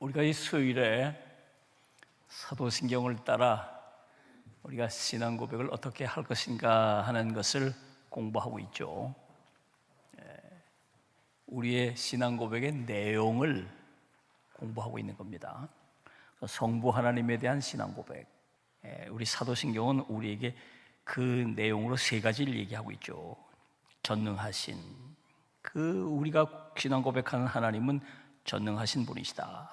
우리가 이 수요일에 사도신경을 따라 우리가 신앙 고백을 어떻게 할 것인가 하는 것을 공부하고 있죠. 우리의 신앙 고백의 내용을 공부하고 있는 겁니다. 성부 하나님에 대한 신앙 고백. 우리 사도신경은 우리에게 그 내용으로 세 가지를 얘기하고 있죠. 전능하신, 우리가 신앙 고백하는 하나님은 전능하신 분이시다.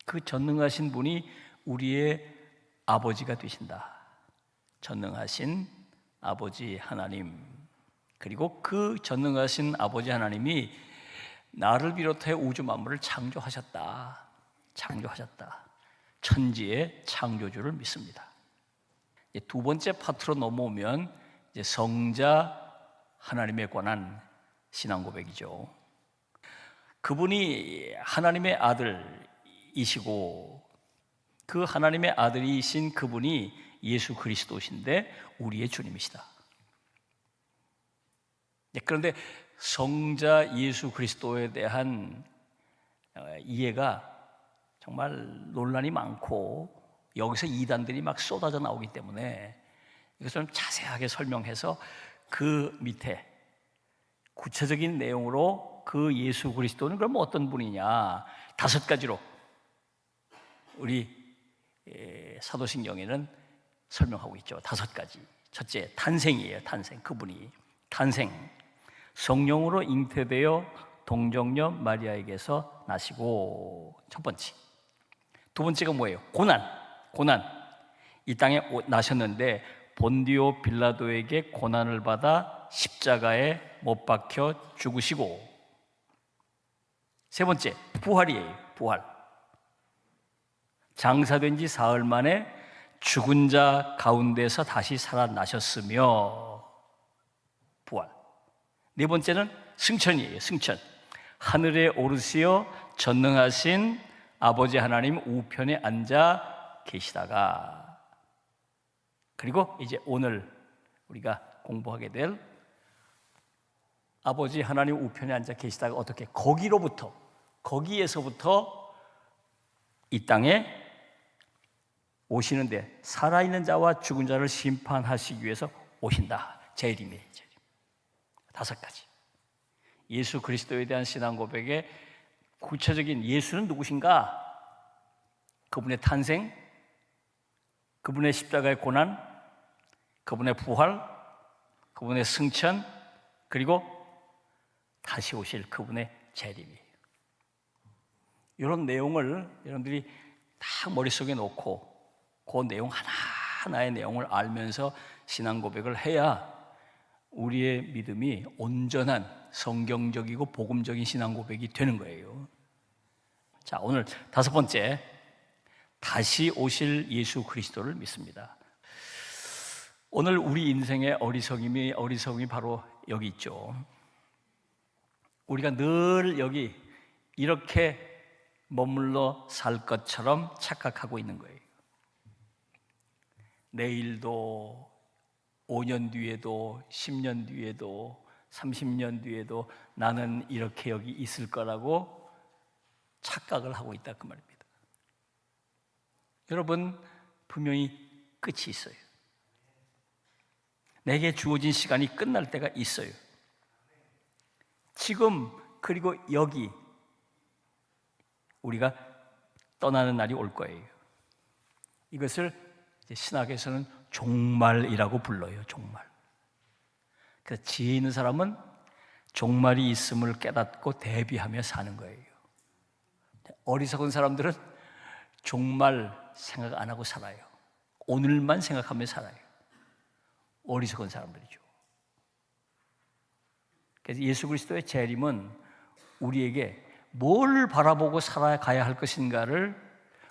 그 전능하신 분이 우리의 아버지가 되신다. 전능하신 아버지 하나님, 그리고 그 전능하신 아버지 하나님이 나를 비롯해 우주 만물을 창조하셨다. 천지의 창조주를 믿습니다. 두 번째 파트로 넘어오면 이제 성자 하나님에 관한 신앙 고백이죠. 그분이 하나님의 아들이시고 그 하나님의 아들이신 그분이 예수 그리스도신데 우리의 주님이시다. 그런데 성자 예수 그리스도에 대한 이해가 정말 논란이 많고 여기서 이단들이 막 쏟아져 나오기 때문에 이것을 좀 자세하게 설명해서 그 밑에 구체적인 내용으로 그 예수 그리스도는 그럼 어떤 분이냐, 5가지로 우리 사도신경에는 설명하고 있죠. 5가지. 첫째, 탄생이에요. 그분이 탄생, 성령으로 잉태되어 동정녀 마리아에게서 나시고, 첫 번째. 두 번째가 뭐예요? 고난. 이 땅에 나셨는데 본디오 빌라도에게 고난을 받아 십자가에 못 박혀 죽으시고, 세 번째, 부활이에요. 부활. 장사된 지 사흘 만에 죽은 자 가운데서 다시 살아나셨으며, 부활. 네 번째는 승천이에요. 승천. 하늘에 오르시어 전능하신 아버지 하나님 우편에 앉아 계시다가, 그리고 이제 오늘 우리가 공부하게 될 아버지 하나님 우편에 앉아 계시다가 어떻게 거기에서부터 이 땅에 오시는데 살아있는 자와 죽은 자를 심판하시기 위해서 오신다. 재림이에요. 5가지. 예수 그리스도에 대한 신앙 고백의 구체적인 예수는 누구신가? 그분의 탄생, 그분의 십자가의 고난, 그분의 부활, 그분의 승천, 그리고 다시 오실 그분의 재림이에요. 이런 내용을 여러분들이 다 머릿속에 놓고 그 내용 하나하나의 내용을 알면서 신앙 고백을 해야 우리의 믿음이 온전한 성경적이고 복음적인 신앙 고백이 되는 거예요. 자, 오늘 5번째, 다시 오실 예수 그리스도를 믿습니다. 오늘 우리 인생의 어리석음이 바로 여기 있죠. 우리가 늘 여기 이렇게 머물러 살 것처럼 착각하고 있는 거예요. 내일도, 5년 뒤에도, 10년 뒤에도, 30년 뒤에도 나는 이렇게 여기 있을 거라고 착각을 하고 있다, 그 말입니다. 여러분, 분명히 끝이 있어요. 내게 주어진 시간이 끝날 때가 있어요. 지금, 그리고 여기 우리가 떠나는 날이 올 거예요. 이것을 신학에서는 종말이라고 불러요. 종말. 그래서 지혜 있는 사람은 종말이 있음을 깨닫고 대비하며 사는 거예요. 어리석은 사람들은 종말 생각 안 하고 살아요. 오늘만 생각하며 살아요. 어리석은 사람들이죠. 그래서 예수 그리스도의 재림은 우리에게 뭘 바라보고 살아가야 할 것인가를,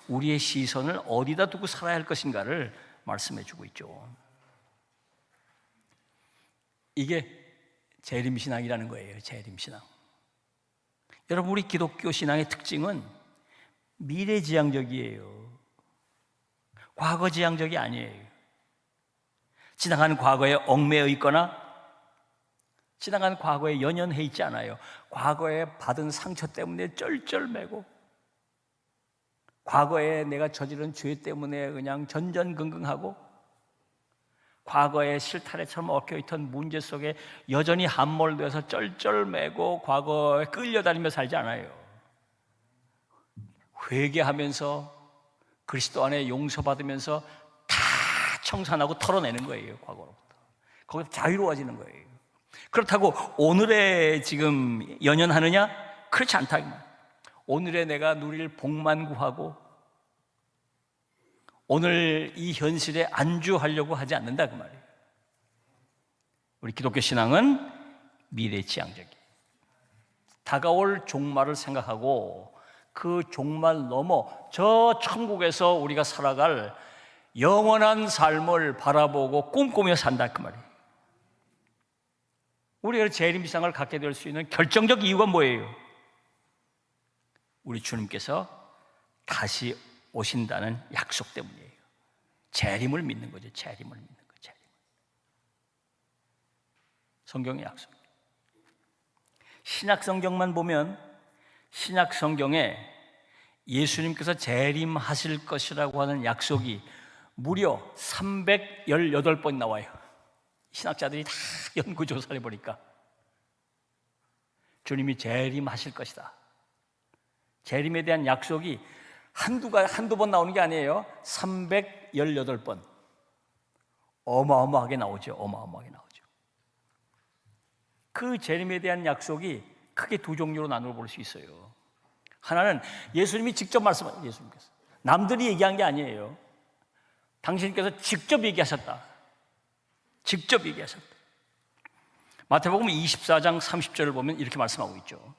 우리의 시선을 어디다 두고 살아야 할 것인가를 말씀해 주고 있죠. 이게 재림신앙이라는 거예요. 재림신앙. 여러분, 우리 기독교 신앙의 특징은 미래지향적이에요. 과거지향적이 아니에요. 지나간 과거에 얽매여 있거나 지나간 과거에 연연해 있지 않아요. 과거에 받은 상처 때문에 쩔쩔매고 과거에 내가 저지른 죄 때문에 그냥 전전긍긍하고 과거의 실타래처럼 얽혀있던 문제 속에 여전히 함몰되어서 쩔쩔매고 과거에 끌려다니며 살지 않아요. 회개하면서 그리스도 안에 용서받으면서 다 청산하고 털어내는 거예요. 과거로부터. 거기서 자유로워지는 거예요. 그렇다고 오늘에 지금 연연하느냐? 그렇지 않다. 오늘에 내가 누릴 복만 구하고 오늘 이 현실에 안주하려고 하지 않는다 그 말이에요. 우리 기독교 신앙은 미래지향적이에요. 다가올 종말을 생각하고 그 종말 넘어 저 천국에서 우리가 살아갈 영원한 삶을 바라보고 꿈꾸며 산다 그 말이에요. 우리가 재림신앙을 갖게 될 수 있는 결정적 이유가 뭐예요? 우리 주님께서 다시 오신다는 약속 때문이에요. 재림을 믿는 거죠. 재림을 믿는 거. 재림. 성경의 약속. 신약 성경만 보면 신약 성경에 예수님께서 재림하실 것이라고 하는 약속이 무려 318번 나와요. 신학자들이 다 연구조사를 해보니까 주님이 재림하실 것이다. 재림에 대한 약속이 한두 번 나오는 게 아니에요. 318번. 어마어마하게 나오죠. 어마어마하게 나오죠. 그 재림에 대한 약속이 크게 두 종류로 나누어 볼 수 있어요. 하나는 예수님이 직접 말씀하신, 예수님께서 남들이 얘기한 게 아니에요. 당신께서 직접 얘기하셨다. 직접 얘기하셨다. 마태복음 24장 30절을 보면 이렇게 말씀하고 있죠.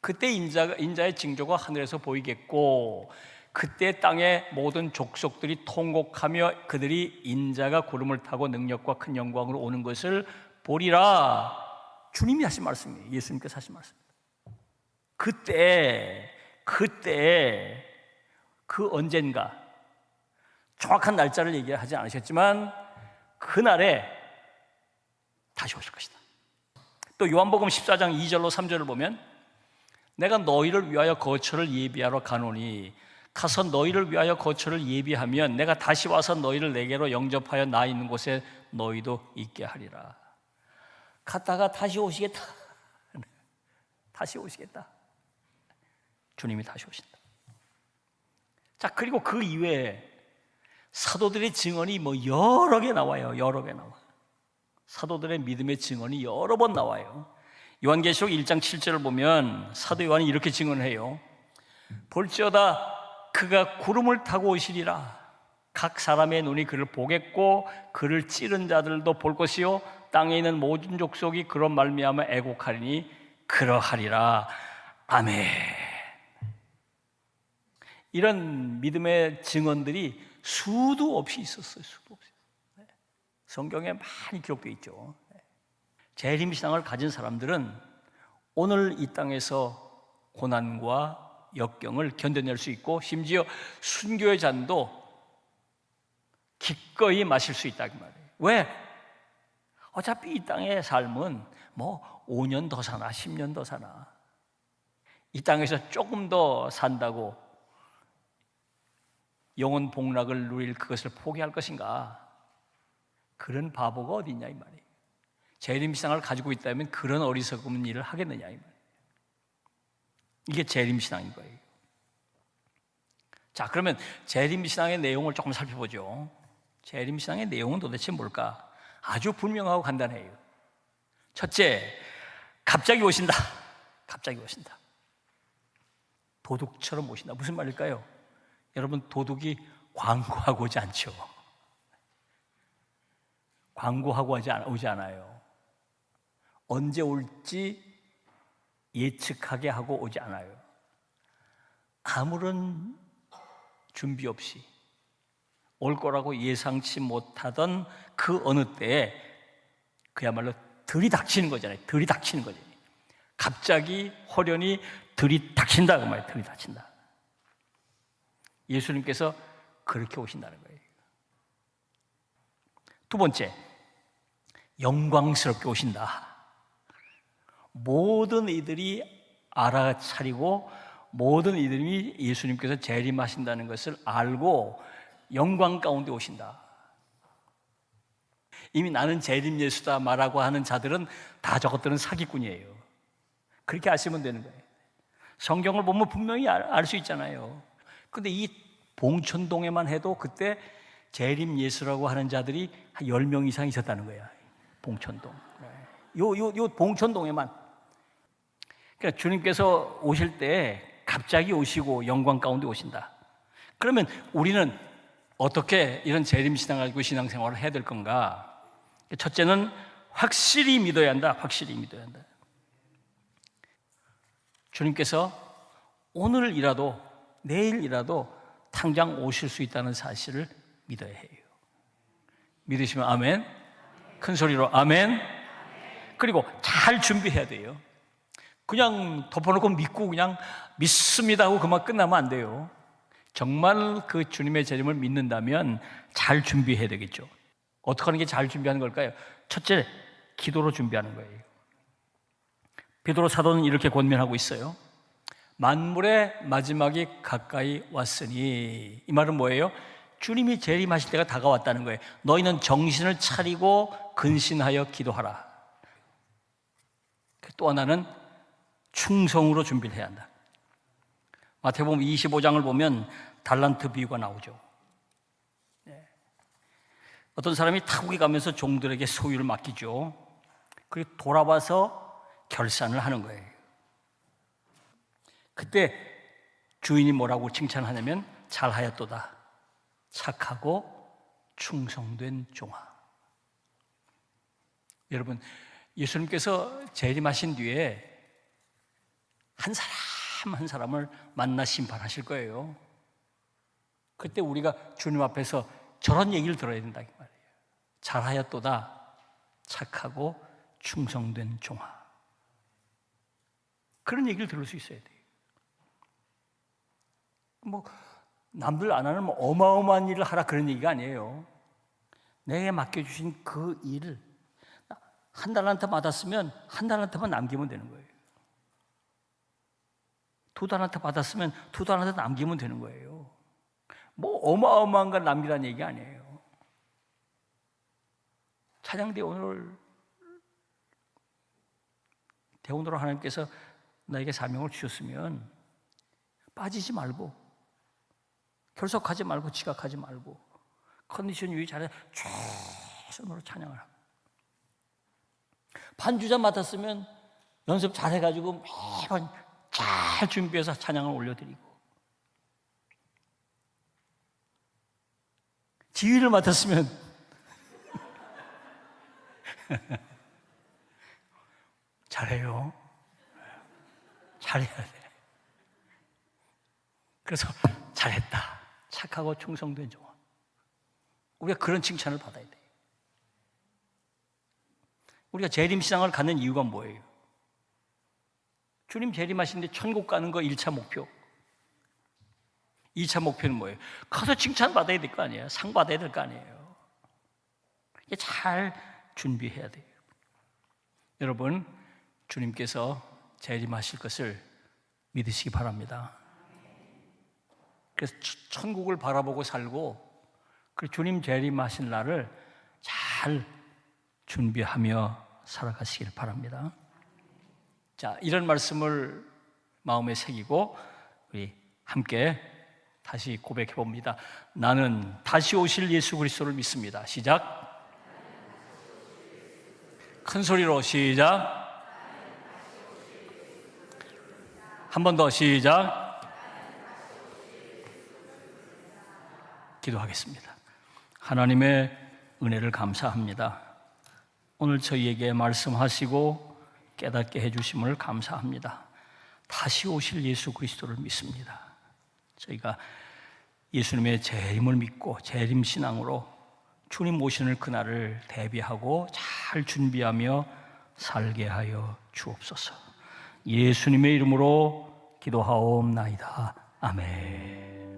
그때 인자의 징조가 하늘에서 보이겠고 그때 땅의 모든 족속들이 통곡하며 그들이 인자가 구름을 타고 능력과 큰 영광으로 오는 것을 보리라. 주님이 하신 말씀이에요. 예수님께서 하신 말씀입니다. 그때 그 언젠가 정확한 날짜를 얘기하지 않으셨지만 그날에 다시 오실 것이다. 또 요한복음 14장 2절로 3절을 보면 내가 너희를 위하여 거처를 예비하러 가노니 가서 너희를 위하여 거처를 예비하면 내가 다시 와서 너희를 내게로 영접하여 나 있는 곳에 너희도 있게 하리라. 갔다가 다시 오시겠다. 다시 오시겠다. 주님이 다시 오신다. 자, 그리고 그 이외에 사도들의 증언이 여러 개 나와요. 여러 개 나와요. 사도들의 믿음의 증언이 여러 번 나와요. 요한계시록 1장 7절을 보면 사도 요한이 이렇게 증언해요. 볼지어다 그가 구름을 타고 오시리라. 각 사람의 눈이 그를 보겠고 그를 찌른 자들도 볼 것이요 땅에 있는 모든 족속이 그런 말미암아 애곡하리니 그러하리라. 아멘. 이런 믿음의 증언들이 수도 없이 있었어요. 수도 없이. 성경에 많이 기록되어 있죠. 재림신앙을 가진 사람들은 오늘 이 땅에서 고난과 역경을 견뎌낼 수 있고 심지어 순교의 잔도 기꺼이 마실 수 있다 그 말이에요. 왜? 어차피 이 땅의 삶은 5년 더 사나 10년 더 사나 이 땅에서 조금 더 산다고 영원 복락을 누릴 그것을 포기할 것인가? 그런 바보가 어디 있냐 이 말이에요. 재림신앙을 가지고 있다면 그런 어리석은 일을 하겠느냐 이 말이에요. 이게 재림신앙인 거예요. 자, 그러면 재림신앙의 내용을 조금 살펴보죠. 재림신앙의 내용은 도대체 뭘까? 아주 분명하고 간단해요. 첫째, 갑자기 오신다. 갑자기 오신다. 도둑처럼 오신다. 무슨 말일까요? 여러분, 도둑이 광고하고 오지 않죠. 광고하고 오지 않아요. 언제 올지 예측하게 하고 오지 않아요. 아무런 준비 없이 올 거라고 예상치 못하던 그 어느 때에 그야말로 들이닥치는 거잖아요. 들이닥치는 거죠. 갑자기 호련히 들이닥친다 그 말이에요. 들이닥친다. 예수님께서 그렇게 오신다는 거예요. 두 번째, 영광스럽게 오신다. 모든 이들이 알아차리고 모든 이들이 예수님께서 재림하신다는 것을 알고 영광 가운데 오신다. 이미 나는 재림 예수다 말하고 하는 자들은 다 저것들은 사기꾼이에요. 그렇게 아시면 되는 거예요. 성경을 보면 분명히 알 수 있잖아요. 근데 이 봉천동에만 해도 그때 재림 예수라고 하는 자들이 한 10명 이상 있었다는 거야. 봉천동. 요 봉천동에만. 그러니까 주님께서 오실 때 갑자기 오시고 영광 가운데 오신다. 그러면 우리는 어떻게 이런 재림신앙을 가지고 신앙생활을 해야 될 건가? 첫째는 확실히 믿어야 한다. 확실히 믿어야 한다. 주님께서 오늘이라도 내일이라도 당장 오실 수 있다는 사실을 믿어야 해요. 믿으시면 아멘. 큰 소리로 아멘. 그리고 잘 준비해야 돼요. 그냥 덮어놓고 믿고 그냥 믿습니다 하고 그만 끝나면 안 돼요. 정말 그 주님의 재림을 믿는다면 잘 준비해야 되겠죠. 어떻게 하는 게 잘 준비하는 걸까요? 첫째, 기도로 준비하는 거예요. 베드로 사도는 이렇게 권면하고 있어요. 만물의 마지막이 가까이 왔으니, 이 말은 뭐예요? 주님이 재림하실 때가 다가왔다는 거예요. 너희는 정신을 차리고 근신하여 기도하라. 또 하나는 충성으로 준비를 해야 한다. 마태복음 25장을 보면 달란트 비유가 나오죠. 어떤 사람이 타국에 가면서 종들에게 소유를 맡기죠. 그리고 돌아와서 결산을 하는 거예요. 그때 주인이 뭐라고 칭찬하냐면 잘하였도다. 착하고 충성된 종아. 여러분, 예수님께서 재림하신 뒤에 한 사람 한 사람을 만나 심판하실 거예요. 그때 우리가 주님 앞에서 저런 얘기를 들어야 된다 이 말이에요. 잘하였도다. 착하고 충성된 종아. 그런 얘기를 들을 수 있어야 돼요. 뭐 남들 안 하는 뭐 어마어마한 일을 하라 그런 얘기가 아니에요. 내게 맡겨주신 그 일을 한 달란트 받았으면 한 달란트만 남기면 되는 거예요. 2달란트 받았으면 2달란트 남기면 되는 거예요. 뭐 어마어마한 걸 남기라는 얘기 아니에요. 찬양대 오늘 대오늘로 하나님께서 나에게 사명을 주셨으면 빠지지 말고 결석하지 말고 지각하지 말고 컨디션 유지 잘해 최선으로 찬양을 하고 반주자 맡았으면 연습 잘해가지고 매번 잘 준비해서 찬양을 올려드리고 지휘를 맡았으면 잘해요. 잘해야 돼. 그래서 잘했다. 착하고 충성된 종아. 우리가 그런 칭찬을 받아야 돼요. 우리가 재림신앙을 갖는 이유가 뭐예요? 주님 재림하시는데 천국 가는 거 1차 목표. 2차 목표는 뭐예요? 가서 칭찬 받아야 될 거 아니에요? 상 받아야 될 거 아니에요? 이게 잘 준비해야 돼요. 여러분, 주님께서 재림하실 것을 믿으시기 바랍니다. 그래서 천국을 바라보고 살고 그 주님 재림하신 날을 잘 준비하며 살아가시길 바랍니다. 자, 이런 말씀을 마음에 새기고 우리 함께 다시 고백해 봅니다. 나는 다시 오실 예수 그리스도를 믿습니다. 시작. 큰 소리로 시작. 한 번 더 시작. 기도하겠습니다. 하나님의 은혜를 감사합니다. 오늘 저희에게 말씀하시고 깨닫게 해주심을 감사합니다. 다시 오실 예수 그리스도를 믿습니다. 저희가 예수님의 재림을 믿고 재림신앙으로 주님 오시는 그날을 대비하고 잘 준비하며 살게 하여 주옵소서. 예수님의 이름으로 기도하옵나이다. 아멘.